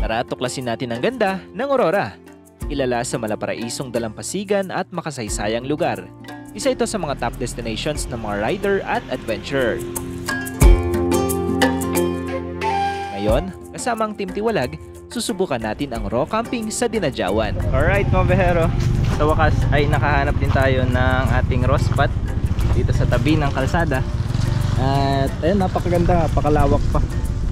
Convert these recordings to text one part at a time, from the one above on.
Tara tuklasin natin ang ganda ng Aurora. Kilala sa malaparaisong dalampasigan at makasaysayang lugar. Isa ito sa mga top destinations ng mga rider at adventurer. Ngayon, kasama ang Team Tiwalag, susubukan natin ang raw camping sa Dinadjawan. Alright mga behero, sa wakas ay nakahanap din tayo ng ating raw spot dito sa tabi ng kalsada. At ayun, napakaganda, napakalawak pa.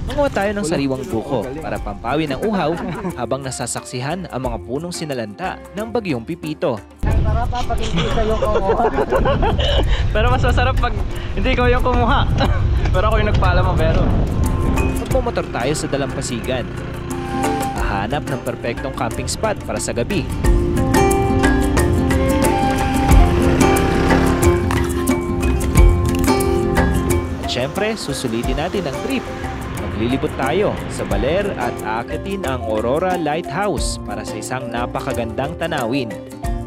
Manguha tayo ng sariwang buko para pampawi ng uhaw habang nasasaksihan ang mga punong sinalanta ng bagyong Pipito. Ang sarap pag hindi ka yung kumuha. Pero mas masarap pag hindi ko yung kumuha. Pero ako yung nagpala mo, pero magpumotor tayo sa dalampasigan. Hahanap ng perpektong camping spot para sa gabi. At syempre, susulitin natin ang trip. Maglilibot tayo sa Baler at aakitin ang Aurora Lighthouse para sa isang napakagandang tanawin.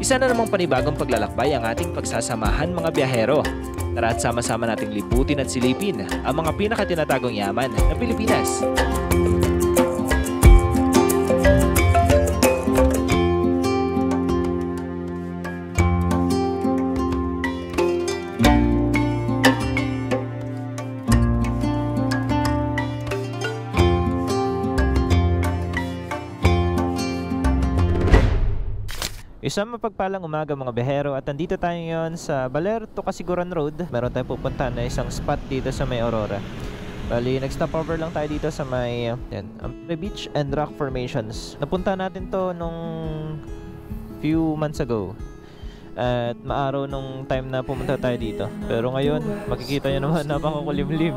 Isa na namang panibagong paglalakbay ang ating pagsasamahan mga biyahero. Tara at sama-sama nating libutin at silipin ang mga pinakatinatagong yaman ng Pilipinas. Isang mapagpalang umaga mga behero at andito tayo ngayon sa Baler to Casiguran Road. Meron tayong pupuntahan na isang spot dito sa may Aurora. Bali, nag-stop over lang tayo dito sa may Ampere Beach and Rock Formations. Napunta natin to nung few months ago. At maaraw nung time na pumunta tayo dito. Pero ngayon, makikita nyo naman napakakulimlim.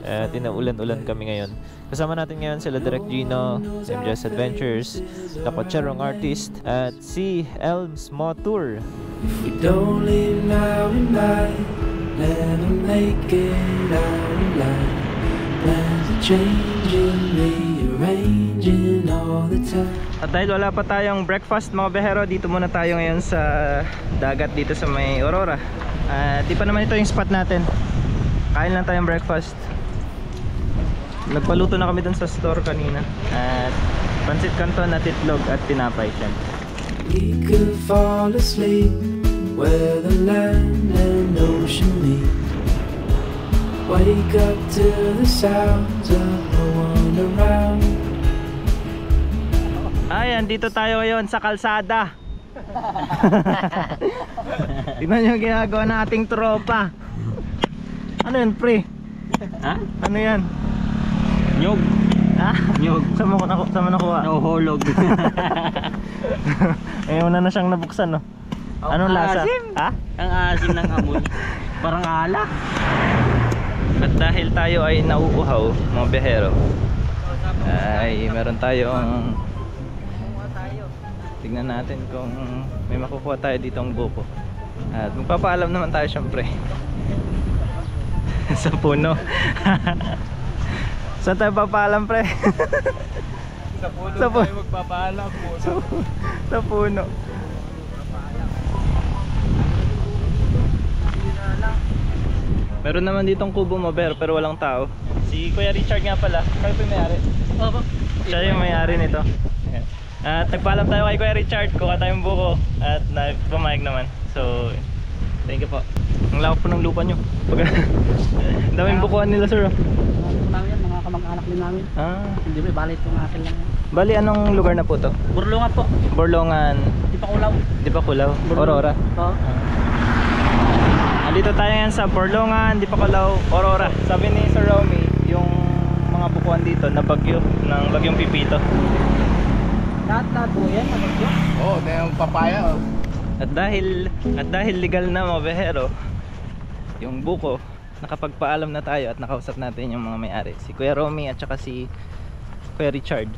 At inaulan-ulan kami ngayon. Kasama natin ngayon sila Direct Gino, MJ's Adventures, Kapocherong Artist, at si Elms Motor. If we don't live now we might never make it out alive. Plans are changing, rearranging all the time. At dahil wala pa tayong breakfast mga behero, dito muna tayo ngayon sa dagat dito sa may Aurora. Di pa naman ito yung spot natin. Kain lang tayong breakfast. Nagpaluto na kami dun sa store kanina. At pansit canton at itlog at tinapay syempre. We could fall asleep where the land and ocean meet. Wake up to the sounds of no one around. Ayan, dito tayo ngayon sa kalsada. Tingnan nyo yung ginagawa ng ating tropa. Ano yun, pre? Ha? Ano yan? Nyog. Ha? Nyog. Saan mo nakuha? Nahuhulog. Ayun na siyang nabuksan, no? Anong lasa? Asim. Ha? Ang asim ng amoy. Parang alak. At dahil tayo ay nauuhaw, mga biyahero, ay meron tayong tignan natin kung may makukuha tayo ditong buko. At magpapaalam naman tayo syempre. Sa puno. Saan tayo papaalam, pre? Sa puno Sa puno. tayo magpapaalam po. Sa puno. Meron naman ditong kubo maber pero walang tao. Si Kuya Richard nga pala. Kayo po yung may-ari? Opo. Siya yung may-ari nito. At nagpaalam tayo kay Kuya Richard. Kuha tayong buko. At nagpamayag naman. So, thank you po. Ang lawak po ng lupa nyo. Daming bukuan nila, sir. Namin yan, mga kamag-anak din namin. Hindi ba, balit yung akin lang yan. Bali, anong lugar na po to? Burlungan po. Borlongan. Di pa kulaw. Di pa Kulaw? Aurora? Oo. Andito tayo ngayon sa Borlongan, Di pa Kulaw, Aurora. Sabi ni Sir Romy, yung mga bukuan dito na bagyo, ng bagyong Pipito. Lahat po yan, magagyo. Oo, na yung papaya. Oh. At dahil legal na mga behero, yung buko, nakapagpaalam na tayo at nakausap natin yung mga may-ari. Si Kuya Romy at saka si Kuya Richard.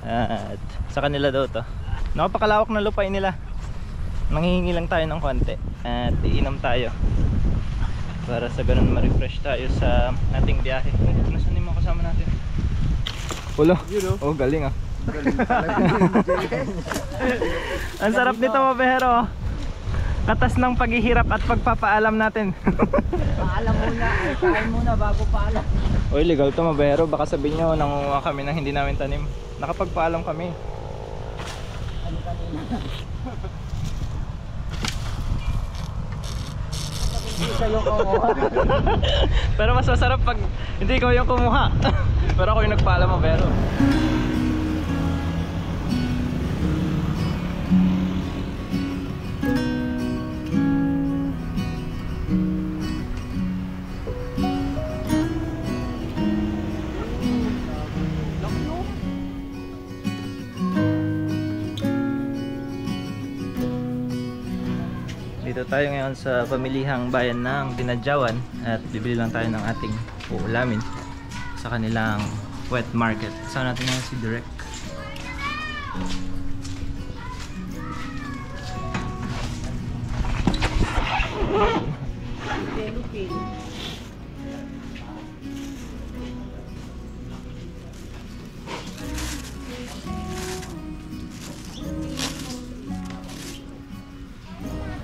At sa kanila daw to. Napakalawak na lupain nila. Manghihingi lang tayo ng konti at iinom tayo para sa ganun ma-refresh tayo sa ating biyahe. Nasaan yung mga kasama natin? Ulo? Oh, galing ah. Ang sarap nito mga behero. Katas ng paghihirap at pagpapaalam natin. Paalam muna, kain muna bago paalam. Oy, legal to mga behero. Baka sabihin nyo nangunguha kami ng hindi namin tanim. Nakapagpaalam kami. Ano kanina? Hindi kayo kumuha. Pero mas masarap pag hindi ikaw yung kumuha. Pero ako yung nagpaalam mo, pero dito tayo ngayon sa pamilihang bayan ng Dinadjawan at bibili lang tayo ng ating uulamin sa kanilang wet market. Kasama natin ngayon si Direk.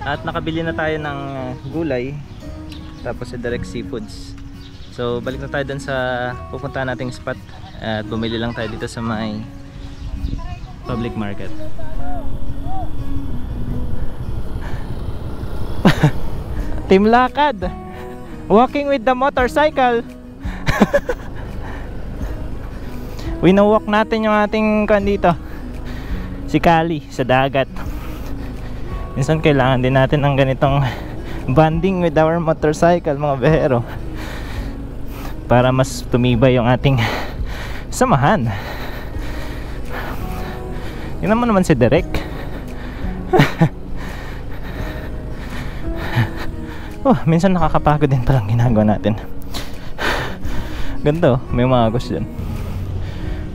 At nakabili na tayo ng gulay, tapos si Direct Seafoods. So balik na tayo dun sa pupuntahan nating spot at bumili lang tayo dito sa may public market. Team Lakad, walking with the motorcycle. Winawalk natin yung ating kan dito, si Kali, sa dagat. Minsan kailangan din natin ng ganitong bonding with our motorcycle, mga behero, para mas tumibay yung ating samahan. Tingnan mo naman si Derek. Oh, minsan nakakapagod din palang ginagawa natin. Ganda oh, may mga agos dyan.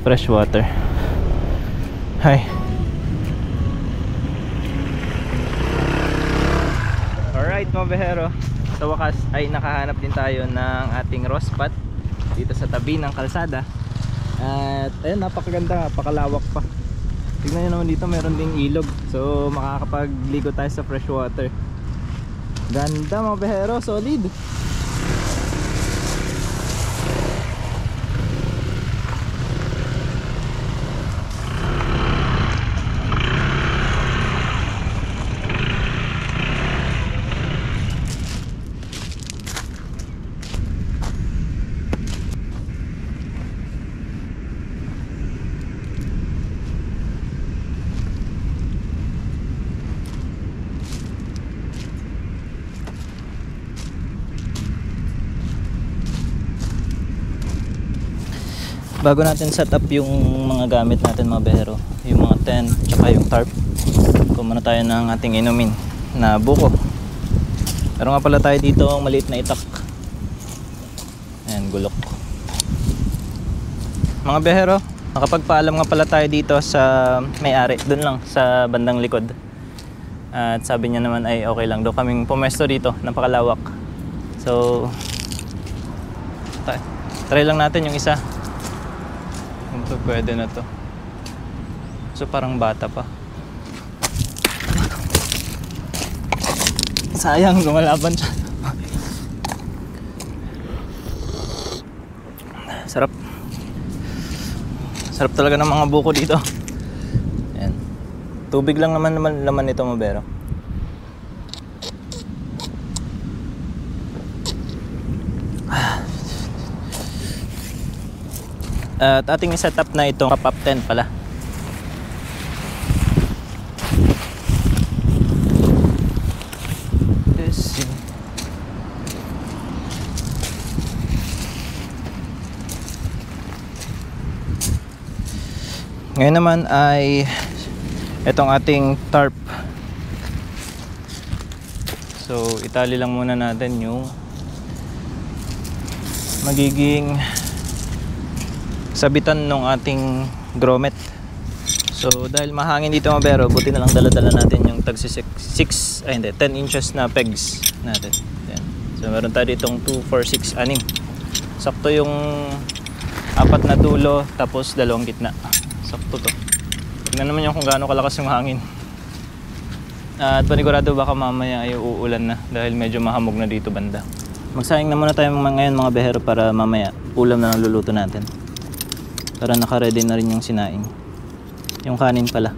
Fresh water. Hi. Alright mga behero, sa wakas ay nakahanap din tayo ng ating raw spot dito sa tabi ng kalsada. At ayun, napakaganda, napakalawak pa. Tignan nyo naman dito, meron ding ilog. So makakapagligo tayo sa fresh water. Ganda mga behero, solid. Bago natin set up yung mga gamit natin mga behero, yung mga tent tsaka yung tarp, kumuna tayo ng ating inumin na buko. Pero nga pala tayo dito ang maliit na itak. Ayan, gulok. Mga behero, nakapagpaalam nga pala tayo dito sa may-ari, dun lang sa bandang likod. At sabi niya naman ay okay lang daw kaming pumesto dito, napakalawak. So try lang natin yung isa. Ito pwede na to. So parang bata pa. Sayang, gumalaban siya. Sarap. Sarap talaga ng mga buko dito. Ayan. Tubig lang naman laman nito, mabero. At ating setup na itong pop-up tent pala. Ngayon naman ay itong ating tarp. So itali lang muna natin yung magiging sabitan ng ating grommet. So dahil mahangin dito mga bero, buti na lang dala-dala natin yung tag 10 inches na pegs natin. Yan. So meron tayo ditong 2, 4, 6, 6. Sakto yung 4 na dulo tapos 2 gitna. Sakto to. Tignan naman yung kung gaano kalakas yung hangin. At panigurado baka mamaya ay uulan na dahil medyo mahamog na dito banda. Magsayang na muna tayo ngayon mga behero para mamaya ulam na lang luluto natin. Para naka-ready na rin yung sinaing. Yung kanin pala.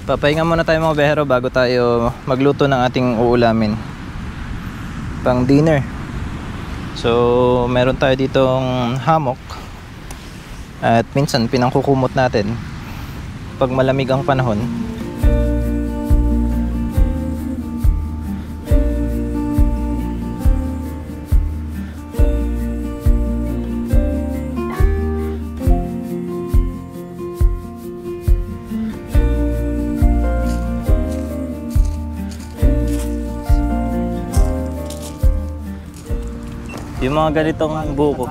Papahinga muna tayo mga behero bago tayo magluto ng ating uulamin pang dinner. So meron tayo ditong hammock at minsan pinangkukumot natin pag malamig ang panahon. Yung mga ganitong buko,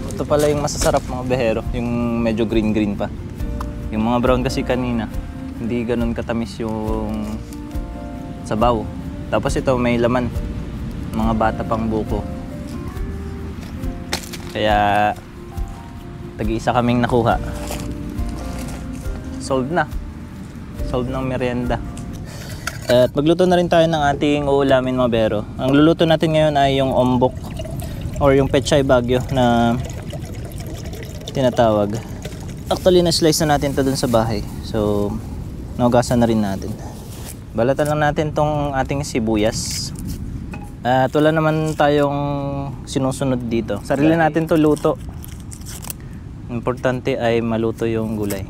ito pala yung masasarap mga behero, yung medyo green pa. Yung mga brown kasi kanina, hindi ganun katamis yung sabaw. Tapos ito may laman, mga bata pang buko. Kaya tag-iisa kaming nakuha. Solved ng merienda. At magluto na rin tayo ng ating uulamin mga bero. Ang luluto natin ngayon ay yung ombok or yung pechay bagyo na tinatawag. Actually na-slice na natin ito dun sa bahay. So naugasan na rin natin. Balatan lang natin tong ating sibuyas. At wala naman tayong sinusunod dito. Sarili natin to luto. Importante ay maluto yung gulay.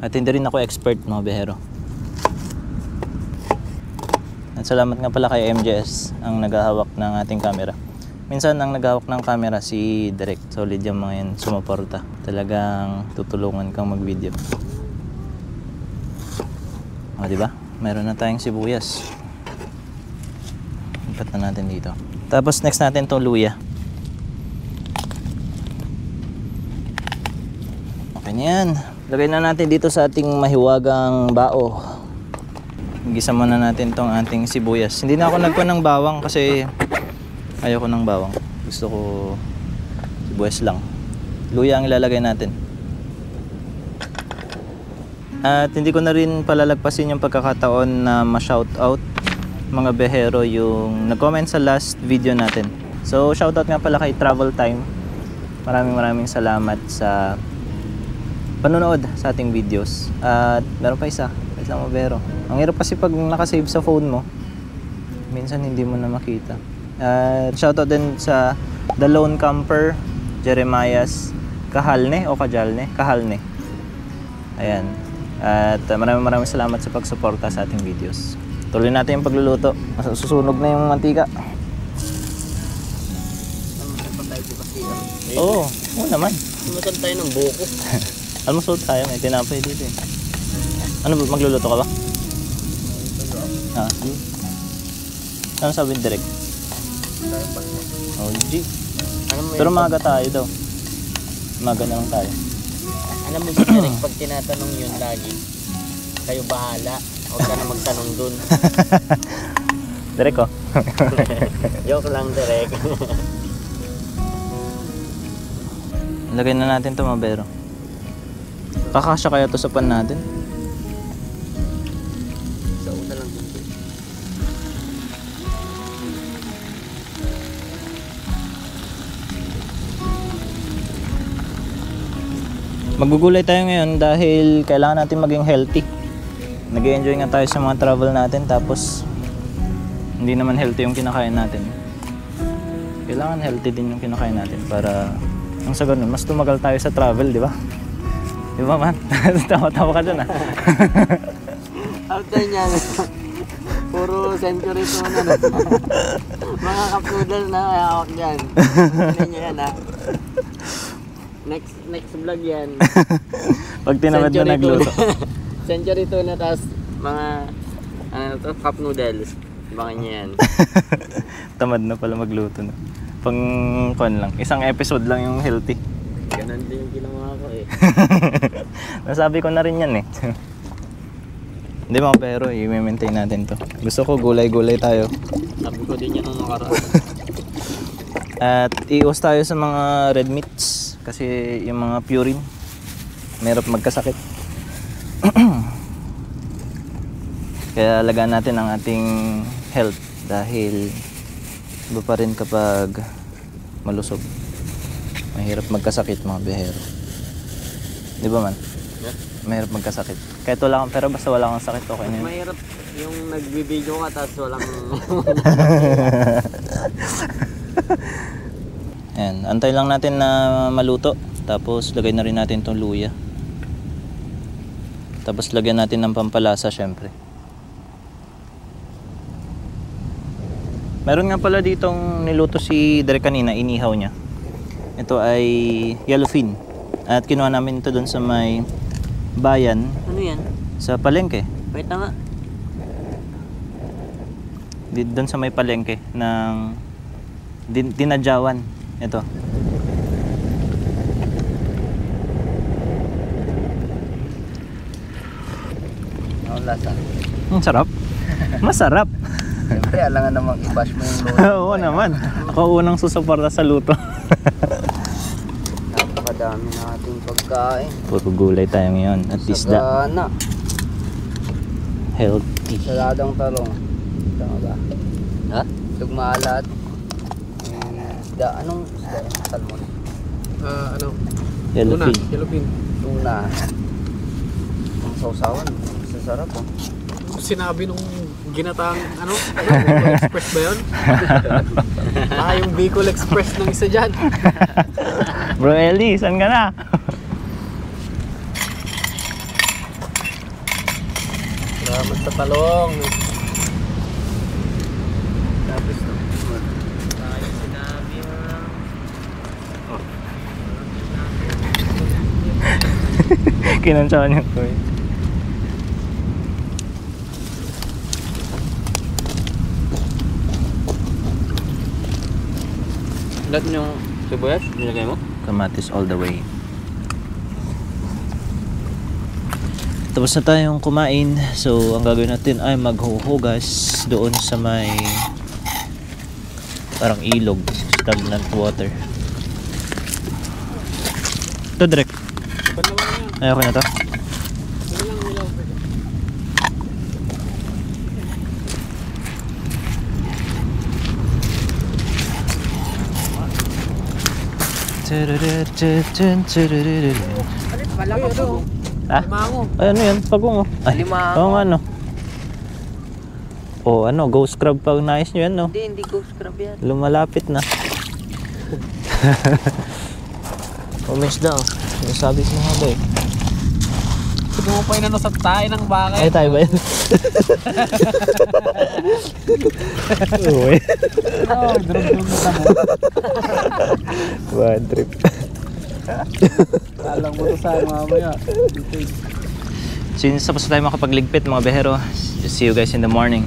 At hindi rin ako expert mga behero. At salamat nga pala kay MJS ang naghahawak ng ating camera. Minsan ang naghahawak ng camera si Direk. Solid yung mga yan, sumuporta. Talagang tutulungan kang mag-video. O diba? Meron na tayong sibuyas. Ipat na natin dito. Tapos next natin itong luya. Okay na yan. Lagay na natin dito sa ating mahiwagang bao. Gisa muna natin tong ating sibuyas. Hindi na ako nagkuha ng bawang kasi ayoko ng bawang. Gusto ko sibuyas lang. Luya ang ilalagay natin. At hindi ko na rin palalagpasin yung pagkakataon na ma-shoutout mga behero yung nag-comment sa last video natin. So shoutout nga pala kay Travel Time. Maraming salamat sa panonood sa ating videos. At meron pa isa. Wait lang mga behero. Ang hirap kasi pag nakasave sa phone mo, minsan hindi mo na makita. Shoutout din sa The Lone Camper, Jeremias, Kahalne o Kajalne? Kahalne. Ayan. At maraming salamat sa pagsuporta sa ating videos. Tuloy natin yung pagluluto. Susunog na yung mantika. Oo naman. Sumusod tayo ng buko. Almusod tayo, may tinapay dito eh. Ano ba, magluluto ka ba? Ano sabi direct? Oh, G. Pero maga tayo daw. Maga na lang tayo. Alam mo si Derek, pag tinatanong yun lagi, kayo bahala. Huwag ka na magtanong dun. Direct oh. Joke lang, Derek. Lagay na natin ito mga bero. Kakasya kaya to sa pan natin? Sa una lang dito. Magugulay tayo ngayon dahil kailangan natin maging healthy. Nag-enjoy nga tayo sa mga travel natin tapos hindi naman healthy yung kinakain natin. Kailangan healthy din yung kinakain natin para ang sa ganun, mas tumagal tayo sa travel, di ba? Di ba man? Tawa-tawa ka dyan ah. After niya, Puro century tuna na. Mga kapnoodle na hawak dyan. Tignan nyo yan ha. Next vlog yan. Pag tinamad na nagluto. Century tuna tapos mga cup noodles. Bangan nyo yan. Tamad na pala magluto na. Pang kon lang. Isang episode lang yung healthy. Ganon din yung ginawa ko eh. Nasabi ko na rin yan eh. Hindi mga pero, i-maintain natin to. Gusto ko gulay-gulay tayo. Sabi ko din yan nung nakaraan. At iwas tayo sa mga red meats. Kasi yung mga purine, mahirap magkasakit. Kaya alagaan natin ang ating health. Dahil iba pa rin kapag malusog. Mahirap magkasakit mga bihero. Di ba man? Yeah. Mahirap magkasakit. Kahit wala kang pera, basta wala kang sakit, okay na yun. Mahirap yung nagbibideo ka tapos walang... Ayan, antay lang natin na maluto. Tapos lagay na rin natin itong luya. Tapos lagyan natin ng pampalasa syempre. Meron nga pala ditong niluto si Dre kanina, inihaw niya. Ito ay yellowfin. At kinuha namin ito doon sa may bayan. Ano yan? Sa palengke. Wait na nga. Doon sa may palengke ng dinadyawan. Ito. Ang lasa. Sarap. Masarap. Siyempre, alangan namang i-bash mo yung luto. Oo naman. Ako unang susuporta sa luto. Napakadami na ating pagkain. Puro gulay tayo ngayon. At isda. Sagana. Healthy. Saladang talong. Tama ba? Ha? Sugmaalat. Isda. Anong isda? Salmon. Ano? Yellowfin. Yellowfin. Tuna. Ang sausawan. Sasarap oh. Sinabi nung ginatang ano? Express ba yun? Yung Bicol Express ng isa dyan. Bro Eli, saan ka na? Salamat sa talong. Tapos na. Sinabi mo lang. Kinansawan niya ko eh. Lahat yung sibuyas, nilagay mo? Kamatis all the way. Tapos na tayong kumain. So, ang gagawin natin ay maghuhugas doon sa may parang ilog, stagnant water. Ito direct. Ay, okay na to. Ah? Limango. Ay, ano yan? Pagong oh. Ay, Limango. oo nga no. O ano, ghost crab pag nais nyo yan no. Hindi ghost crab yan. Lumalapit na. Umis daw. Sabi ko nga ba eh. Sumupay na no sa tayo ng bakit. Ay, tayo ba yun? Uy. Drug-drug na mo. Bad trip. Alam mo to sa mamaya. Since tapos tayo makapagligpit mga behero, see you guys in the morning.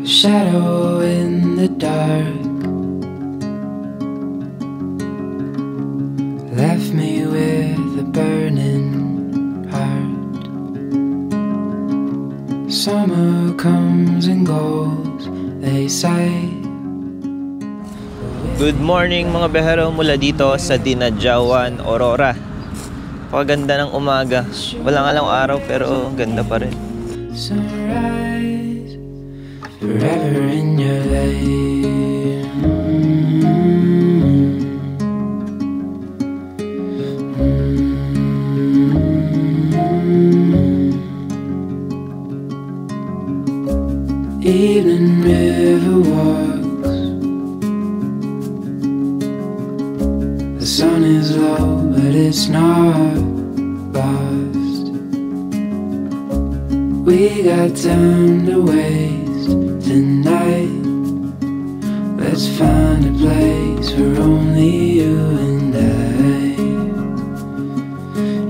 Shadow in the dark left me with a burning heart. Summer comes and goes, they say. Good morning mga behero mula dito sa Dinajawan, Aurora. Paganda ng umaga. Wala nga lang araw pero ganda pa rin. Sunrise, forever in your life. Evening river walks. The sun is low, but it's not lost. We got time to waste tonight. Let's find a place for only you and I.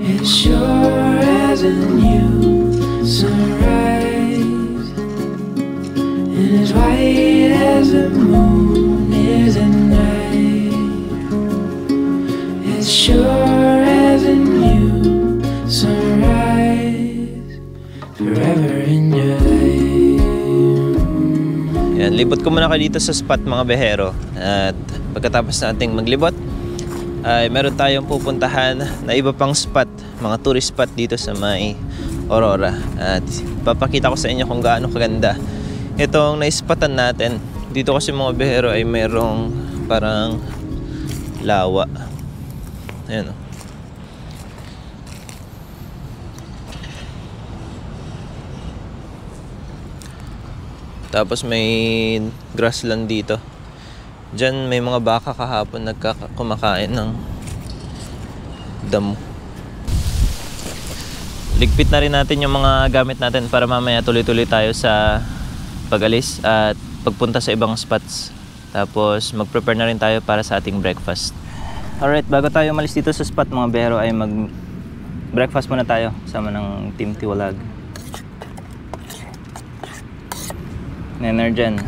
It's sure as a new sunrise, and as white as the moon is at night. It's sure as a new sunrise, forever in your life. Yan, libot ko muna kayo dito sa spot mga behero. At pagkatapos nating maglibot, ay meron tayong pupuntahan na iba pang spot, mga tourist spot dito sa may Aurora. At papakita ko sa inyo kung gaano kaganda itong naispatan natin. Dito kasi mga behero ay merong parang lawa. Ayan o. Tapos may grassland dito. Diyan may mga baka kahapon kumakain ng damo. Ligpit na rin natin yung mga gamit natin para mamaya tuloy-tuloy tayo sa pag-alis at pagpunta sa ibang spots. Tapos mag-prepare na rin tayo para sa ating breakfast. Alright, bago tayo umalis dito sa spot mga behero ay mag-breakfast muna tayo sama ng Team Tiwalag. Energen.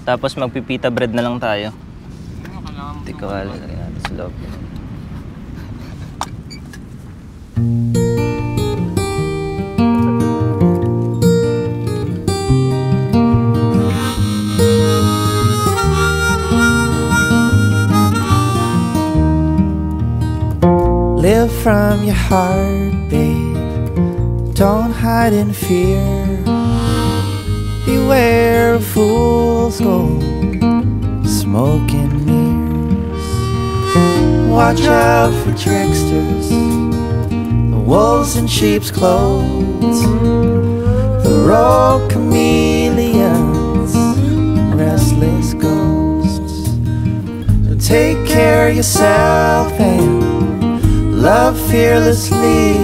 Tapos magpipita bread na lang tayo. Tikawali na rin natin sa loob. Live from your heart, babe. Don't hide in fear. Beware of fool's gold, smoking mirrors. Watch out for tricksters, the wolves in sheep's clothes, the rogue chameleons, restless ghosts. So take care of yourself and love fearlessly,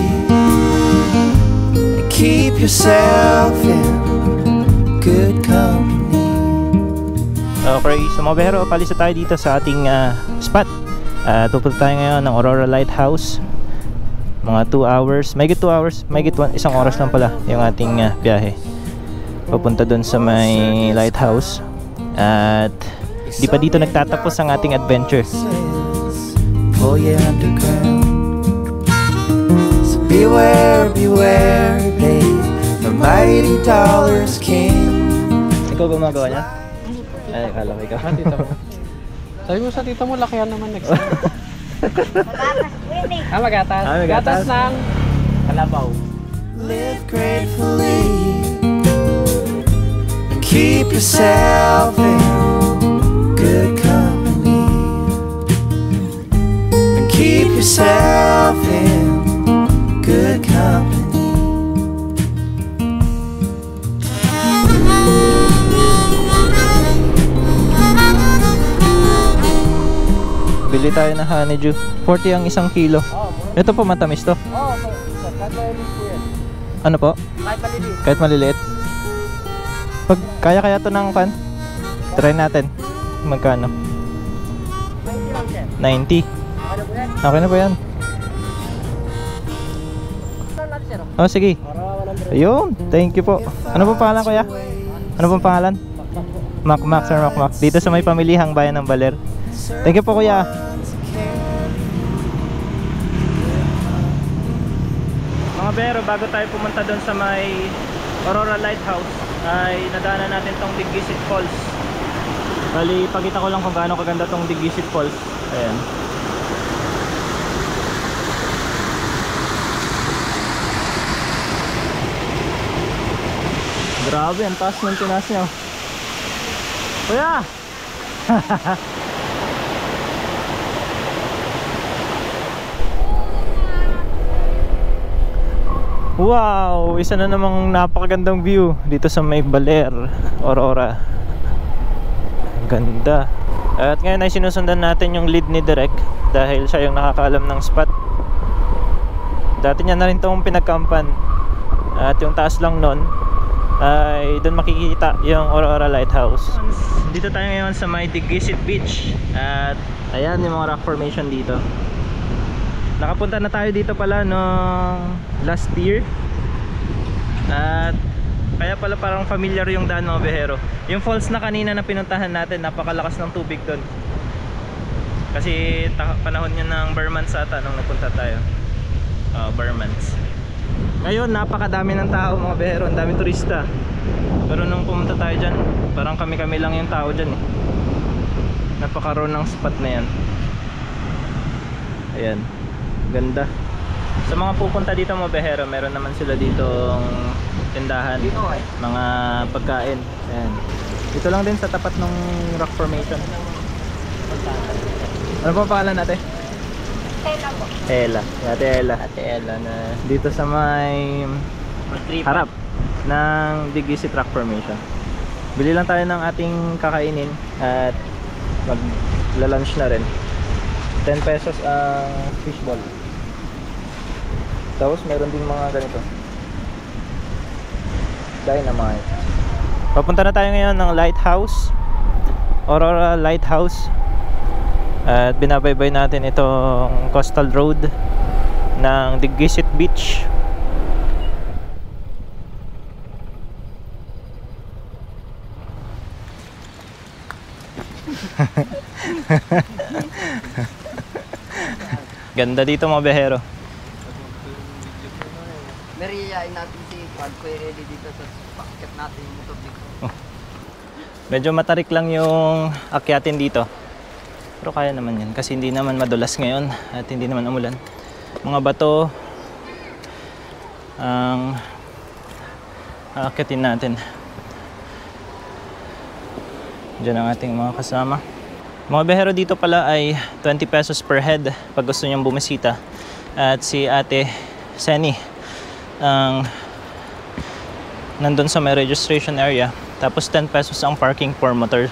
and keep yourself in good company. Okay, so mga behero, palisa tayo dito sa ating spot. Pupunta tayo ngayon ng Aurora Lighthouse. Mga 2 hours, mahigit 2 hours, mahigit 1 oras lang pala yung ating biyahe papunta dun sa may lighthouse. At di pa dito nagtatapos ang ating adventure. Pull you underground. So beware, beware, babe, the mighty dollar's king. Ikaw gumagawa niya? Ay, akala ko ikaw. Tita mo. Sabi mo sa tita mo, lakihan naman next time. Magatas. Gatas ng kalabaw. Live gratefully, keep yourself in good company, and keep yourself in good company. Bili tayo ng honeydew. 40 ang 1 kilo. Ito po matamis to. Oo, kahit maliliit po yan. Ano po? Kahit maliliit. Kahit maliliit. Pag kaya to ng pan, try natin. Magkano? 90 lang siya. 90. Ano po yan? Okay na po yan. Saan natin siya? Oh, sige. Para 100. Ayun, thank you po. Ano pong pangalan kuya? Ano pong pangalan? Mac Sir Mac. Dito sa may pamilihang bayan ng Baler. Thank you po kuya. Mga bero, bago tayo pumunta doon sa may Aurora Lighthouse ay nadaanan natin tong Digisit Falls. Bali, pakita ko lang kung gaano kaganda tong Digisit Falls. Ayan. Grabe, ang taas ng tinaas niya. Kuya! Wow! Isa na namang napakagandang view dito sa may Baler, Aurora. Ang ganda. At ngayon ay sinusundan natin yung lead ni Direk dahil siya yung nakakaalam ng spot. Dati niya na rin itong pinagkampan. At yung taas lang nun ay doon makikita yung Aurora Lighthouse. Dito tayo ngayon sa may Digisit Beach. At ayan yung mga rock formation dito. Nakapunta na tayo dito pala noong last year. At kaya pala parang familiar yung daan, mga behero. Yung falls na kanina na pinuntahan natin, napakalakas ng tubig doon. Kasi panahon yun ng bare months ata nung nagpunta tayo. Bare months. Ngayon napakadami ng tao, mga behero. Ang daming turista. Pero nung pumunta tayo dyan, parang kami-kami lang yung tao dyan eh. Napakaroon ng spot na yan. Ayan, ganda. Sa mga pupunta dito, mga behero, meron naman sila ditong tindahan, mga pagkain. Ayan. Dito lang din sa tapat ng rock formation. Ano pa pangalan natin? Ella po. Ella. Ate Ella. Ate Ella na dito sa may harap ng Digisit Rock Formation. Bili lang tayo ng ating kakainin at magla-lunch na rin. 10 pesos ang fishball. Tapos meron din mga ganito. Dynamite. Papunta na tayo ngayon ng Lighthouse, Aurora Lighthouse. At binabaybay natin itong coastal road ng Digisit Beach. Ganda dito, mga behero. Meriyain natin si Quad Kuya Eddie dito sa packet natin yung motor dito. Medyo matarik lang yung akyatin dito. Pero kaya naman yan kasi hindi naman madulas ngayon at hindi naman umulan. Mga bato ang aakyatin natin. Diyan ang ating mga kasama. Mga behero, dito pala ay 20 pesos per head pag gusto niyang bumisita. At si Ate Seni ang nandun sa may registration area. Tapos 10 pesos ang parking for motor.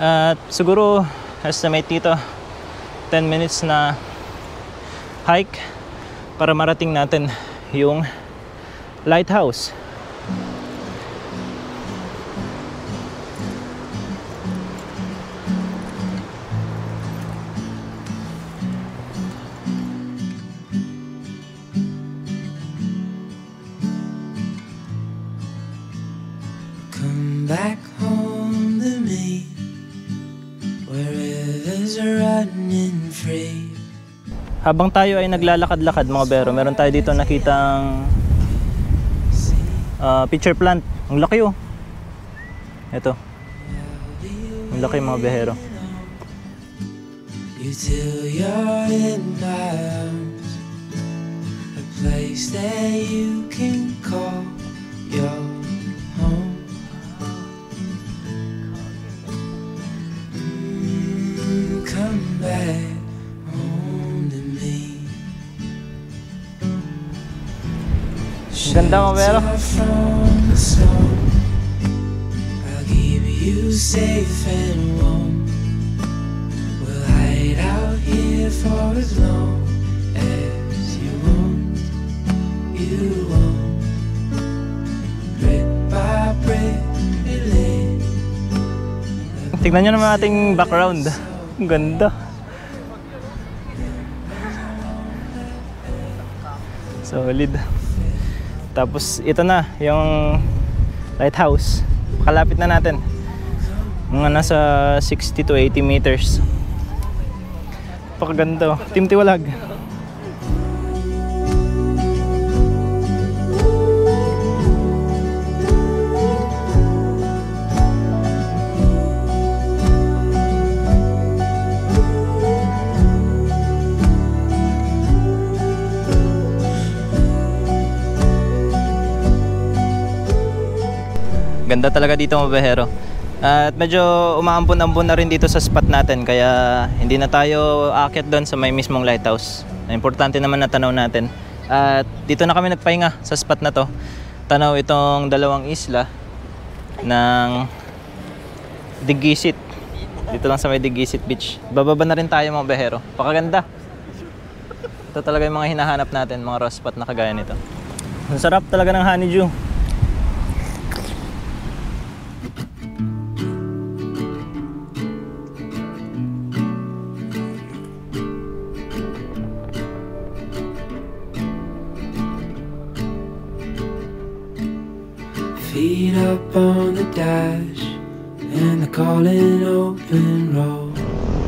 At siguro estimate dito 10 minutes na hike para marating natin yung lighthouse. Come back home to me, where rivers are running free. Habang tayo ay naglalakad-lakad, mga bero, meron tayo dito nakitang pitcher plant. Ang laki, oh. Ito. Ang laki, mga behero. You till you're in my arms, a place that you can call your home. Come back home to me. Ganda, mga bero. Shelter from the storm, I'll keep you safe and warm. We'll hide out here for as long as you want. You want. Brick by brick, we live. Tignan nyo naman ating background. Ang ganda. Solid. Tapos ito na yung lighthouse. Kalapit na natin. Mga nasa 60 to 80 meters. Pakaganda. Timtiwalag. Ganda talaga dito mga behero. At medyo umaambon-ambon na rin dito sa spot natin, kaya hindi na tayo aakyat doon sa may mismong lighthouse. Importante naman na tanaw natin. At dito na kami nagpahinga sa spot na to. Tanaw itong dalawang isla ng Digisit. Dito lang sa may Digisit Beach. Bababa na rin tayo mga behero. Pakaganda. Ito talaga yung mga hinahanap natin, mga raw spot na kagaya nito. Ang sarap talaga ng honeydew. Feet up on the dash and the calling open road.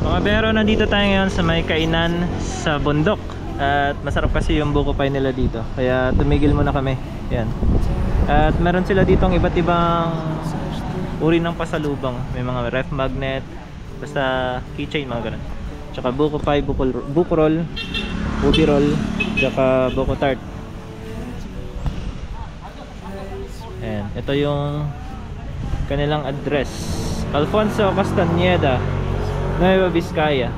Mga behero, nandito tayo ngayon sa may kainan sa bundok. At masarap kasi yung buko pie nila dito, kaya tumigil muna kami. Yan. At meron sila ditong iba't ibang uri ng pasalubong. May mga ref magnet, basta keychain, mga ganun. Tsaka buko pie, buko roll, ubi roll, tsaka buko tart. Ayan, ito yung kanilang address. Alfonso Castañeda, Nueva Vizcaya.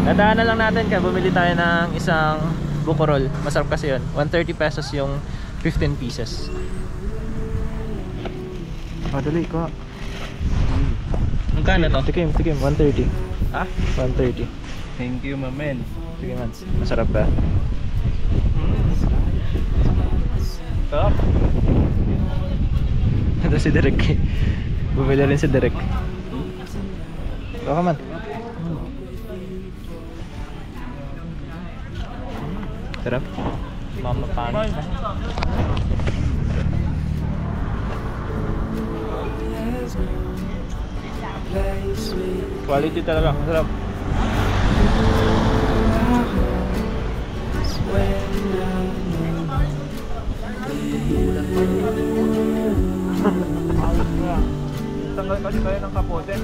Nadaanan lang natin kaya bumili tayo ng isang buko roll. Masarap kasi yun. 130 pesos yung 15 pieces. Madali ko. Magkano to? Tikim, 130. Ah? 130. Thank you, my man. Sige man, masarap ba? Sarap. Ito si Derek. Bumili rin si Derek. Baka man. Sarap. Mama pan. Quality talaga, masarap. Tanggal kasi tayo ng kapote.